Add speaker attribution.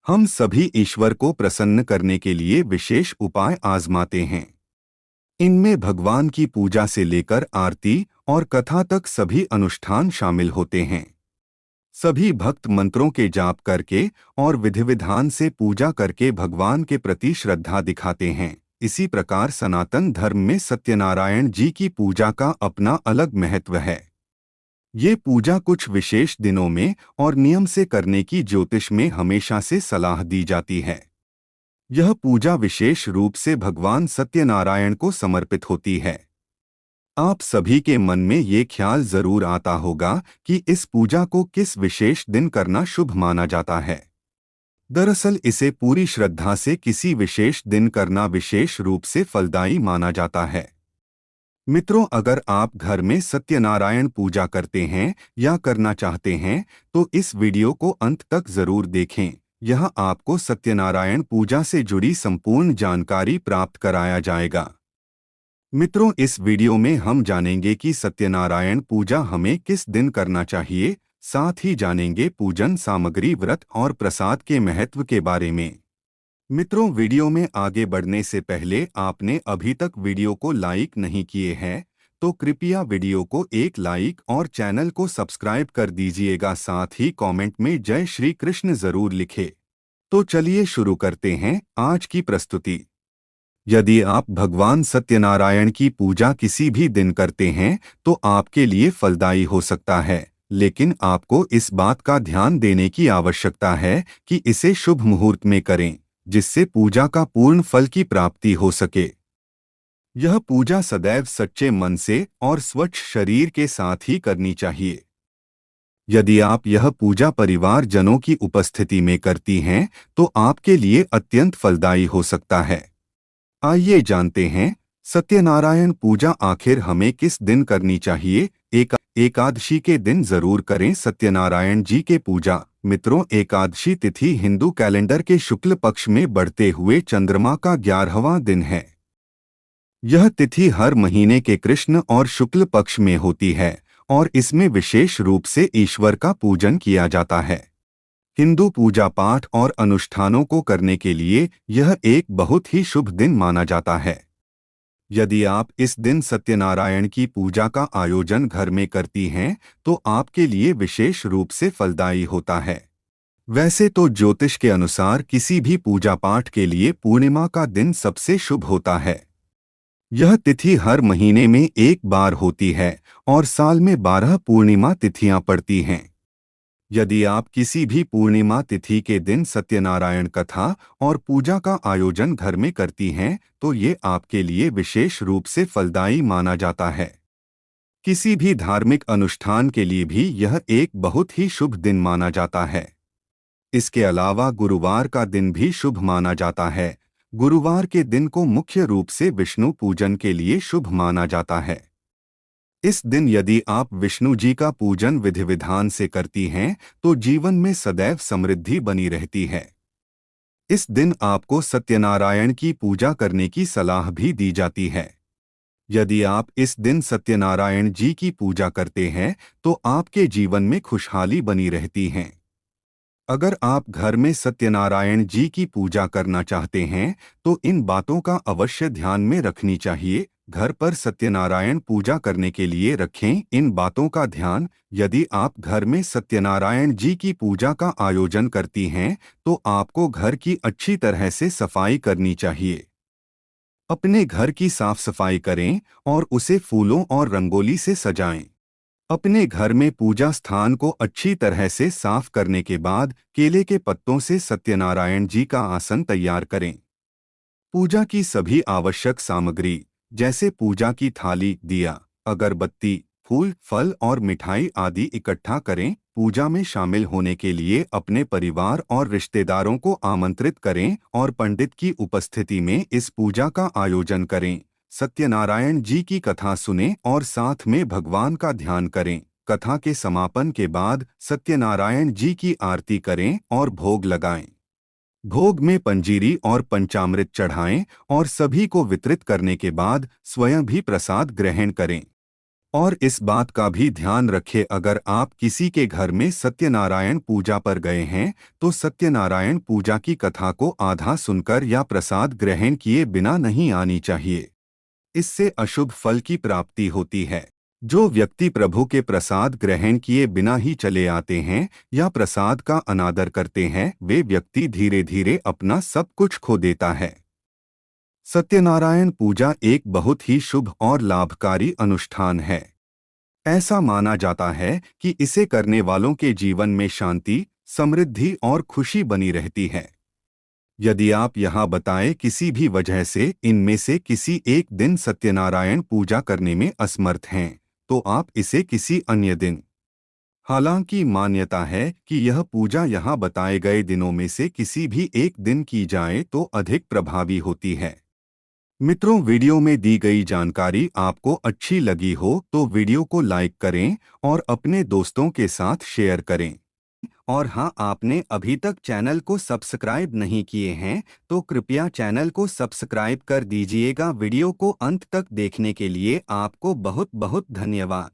Speaker 1: हम सभी ईश्वर को प्रसन्न करने के लिए विशेष उपाय आजमाते हैं। इनमें भगवान की पूजा से लेकर आरती और कथा तक सभी अनुष्ठान शामिल होते हैं। सभी भक्त मंत्रों के जाप करके और विधि विधान से पूजा करके भगवान के प्रति श्रद्धा दिखाते हैं। इसी प्रकार सनातन धर्म में सत्यनारायण जी की पूजा का अपना अलग महत्व है। ये पूजा कुछ विशेष दिनों में और नियम से करने की ज्योतिष में हमेशा से सलाह दी जाती है। यह पूजा विशेष रूप से भगवान सत्यनारायण को समर्पित होती है। आप सभी के मन में ये ख्याल जरूर आता होगा कि इस पूजा को किस विशेष दिन करना शुभ माना जाता है। दरअसल इसे पूरी श्रद्धा से किसी विशेष दिन करना विशेष रूप से फलदायी माना जाता है। मित्रों, अगर आप घर में सत्यनारायण पूजा करते हैं या करना चाहते हैं तो इस वीडियो को अंत तक जरूर देखें। यह आपको सत्यनारायण पूजा से जुड़ी संपूर्ण जानकारी प्राप्त कराया जाएगा। मित्रों, इस वीडियो में हम जानेंगे कि सत्यनारायण पूजा हमें किस दिन करना चाहिए, साथ ही जानेंगे पूजन सामग्री, व्रत और प्रसाद के महत्व के बारे में। मित्रों, वीडियो में आगे बढ़ने से पहले आपने अभी तक वीडियो को लाइक नहीं किए हैं तो कृपया वीडियो को एक लाइक और चैनल को सब्सक्राइब कर दीजिएगा। साथ ही कमेंट में जय श्री कृष्ण जरूर लिखे। तो चलिए शुरू करते हैं आज की प्रस्तुति। यदि आप भगवान सत्यनारायण की पूजा किसी भी दिन करते हैं तो आपके लिए फलदायी हो सकता है, लेकिन आपको इस बात का ध्यान देने की आवश्यकता है कि इसे शुभ मुहूर्त में करें, जिससे पूजा का पूर्ण फल की प्राप्ति हो सके। यह पूजा सदैव सच्चे मन से और स्वच्छ शरीर के साथ ही करनी चाहिए। यदि आप यह पूजा परिवार जनों की उपस्थिति में करती हैं तो आपके लिए अत्यंत फलदायी हो सकता है। आइए जानते हैं सत्यनारायण पूजा आखिर हमें किस दिन करनी चाहिए। एकादशी के दिन जरूर करें सत्यनारायण जी के पूजा। मित्रों, एकादशी तिथि हिंदू कैलेंडर के शुक्ल पक्ष में बढ़ते हुए चंद्रमा का 11वां दिन है। यह तिथि हर महीने के कृष्ण और शुक्ल पक्ष में होती है और इसमें विशेष रूप से ईश्वर का पूजन किया जाता है। हिंदू पूजा पाठ और अनुष्ठानों को करने के लिए यह एक बहुत ही शुभ दिन माना जाता है। यदि आप इस दिन सत्यनारायण की पूजा का आयोजन घर में करती हैं तो आपके लिए विशेष रूप से फलदायी होता है। वैसे तो ज्योतिष के अनुसार किसी भी पूजा पाठ के लिए पूर्णिमा का दिन सबसे शुभ होता है। यह तिथि हर महीने में एक बार होती है और साल में 12 पूर्णिमा तिथियां पड़ती हैं। यदि आप किसी भी पूर्णिमा तिथि के दिन सत्यनारायण कथा और पूजा का आयोजन घर में करती हैं तो ये आपके लिए विशेष रूप से फलदायी माना जाता है। किसी भी धार्मिक अनुष्ठान के लिए भी यह एक बहुत ही शुभ दिन माना जाता है। इसके अलावा गुरुवार का दिन भी शुभ माना जाता है। गुरुवार के दिन को मुख्य रूप से विष्णु पूजन के लिए शुभ माना जाता है। इस दिन यदि आप विष्णु जी का पूजन विधि विधान से करती हैं तो जीवन में सदैव समृद्धि बनी रहती है। इस दिन आपको सत्यनारायण की पूजा करने की सलाह भी दी जाती है। यदि आप इस दिन सत्यनारायण जी की पूजा करते हैं तो आपके जीवन में खुशहाली बनी रहती है। अगर आप घर में सत्यनारायण जी की पूजा करना चाहते हैं तो इन बातों का अवश्य ध्यान में रखनी चाहिए। घर पर सत्यनारायण पूजा करने के लिए रखें इन बातों का ध्यान। यदि आप घर में सत्यनारायण जी की पूजा का आयोजन करती हैं तो आपको घर की अच्छी तरह से सफाई करनी चाहिए। अपने घर की साफ सफाई करें और उसे फूलों और रंगोली से सजाएं। अपने घर में पूजा स्थान को अच्छी तरह से साफ करने के बाद केले के पत्तों से सत्यनारायण जी का आसन तैयार करें। पूजा की सभी आवश्यक सामग्री जैसे पूजा की थाली, दिया, अगरबत्ती, फूल, फल और मिठाई आदि इकट्ठा करें। पूजा में शामिल होने के लिए अपने परिवार और रिश्तेदारों को आमंत्रित करें और पंडित की उपस्थिति में इस पूजा का आयोजन करें। सत्यनारायण जी की कथा सुनें और साथ में भगवान का ध्यान करें। कथा के समापन के बाद सत्यनारायण जी की आरती करें और भोग लगाएं। भोग में पंजीरी और पंचामृत चढ़ाएं और सभी को वितरित करने के बाद स्वयं भी प्रसाद ग्रहण करें। और इस बात का भी ध्यान रखें, अगर आप किसी के घर में सत्यनारायण पूजा पर गए हैं तो सत्यनारायण पूजा की कथा को आधा सुनकर या प्रसाद ग्रहण किए बिना नहीं आनी चाहिए। इससे अशुभ फल की प्राप्ति होती है। जो व्यक्ति प्रभु के प्रसाद ग्रहण किए बिना ही चले आते हैं या प्रसाद का अनादर करते हैं, वे व्यक्ति धीरे धीरे अपना सब कुछ खो देता है। सत्यनारायण पूजा एक बहुत ही शुभ और लाभकारी अनुष्ठान है। ऐसा माना जाता है कि इसे करने वालों के जीवन में शांति, समृद्धि और खुशी बनी रहती है। यदि आप यहाँ बताए किसी भी वजह से इनमें से किसी एक दिन सत्यनारायण पूजा करने में असमर्थ हैं, तो आप इसे किसी अन्य दिन। हालांकि मान्यता है कि यह पूजा यहाँ बताए गए दिनों में से किसी भी एक दिन की जाए तो अधिक प्रभावी होती है। मित्रों, वीडियो में दी गई जानकारी आपको अच्छी लगी हो तो वीडियो को लाइक करें और अपने दोस्तों के साथ शेयर करें। और हाँ, आपने अभी तक चैनल को सब्सक्राइब नहीं किए हैं तो कृपया चैनल को सब्सक्राइब कर दीजिएगा। वीडियो को अंत तक देखने के लिए आपको बहुत बहुत धन्यवाद।